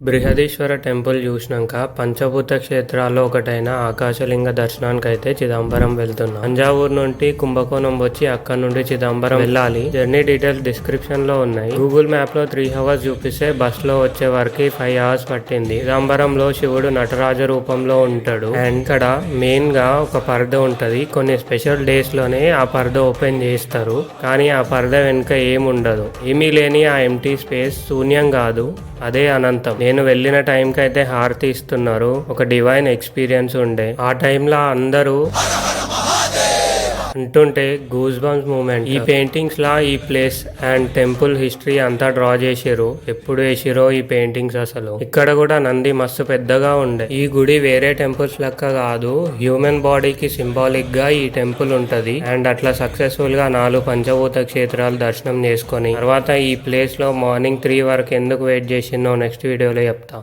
Brihadeeswara temple చూసినాక పంచభూత క్షేత్రాల్లో ఒకటైన ఆకాశలింగ దర్శనానికైతే చిదంబరం వెళ్తున్నాం. తంజావూరు నుండి కుంభకోణం వచ్చి అక్కడ నుండి చిదంబరం వెళ్ళాలి. జర్నీ డీటెయిల్స్ డిస్క్రిప్షన్ లో ఉన్నాయి. గూగుల్ మ్యాప్ లో 3 hours చూపిస్తే బస్ లో వచ్చే వరకు 5 hours పట్టింది. చిదంబరంలో శివుడు నటరాజ రూపంలో ఉంటాడు. అండ్ ఇక్కడ మెయిన్ గా ఒక పరద ఉంటది. కొన్ని స్పెషల్ డేస్ లోనే ఆ పరద ఓపెన్ చేస్తారు. కానీ ఆ పరద వెనుక ఏముండదు. ఏమీ లేని ఆ ఎంటీ స్పేస్ శూన్యం కాదు, అదే అనంతం. నేను వెళ్ళిన టైంకి అయితే హారతి ఇస్తున్నారు. ఒక డివైన్ ఎక్స్పీరియన్స్ ఉండే. ఆ టైంలో అందరూ అంటుంటే గూస్ బంప్స్ మూమెంట్. ఈ పెయింటింగ్స్ లా ఈ ప్లేస్ అండ్ టెంపుల్ హిస్టరీ అంతా డ్రా చేసిరు. ఎప్పుడు వేసిరో ఈ పెయింటింగ్స్ అసలు. ఇక్కడ కూడా నంది మస్తు పెద్దగా ఉండే. ఈ గుడి వేరే టెంపుల్స్ లెక్క కాదు, హ్యూమన్ బాడీకి సింబాలిక్ గా ఈ టెంపుల్ ఉంటది. అండ్ అట్లా సక్సెస్ఫుల్ గా 4 పంచభూత క్షేత్రాలు దర్శనం చేసుకొని తర్వాత ఈ ప్లేస్ లో మార్నింగ్ 3 వరకు ఎందుకు వెయిట్ చేసిందో నెక్స్ట్ వీడియోలో చెప్తా.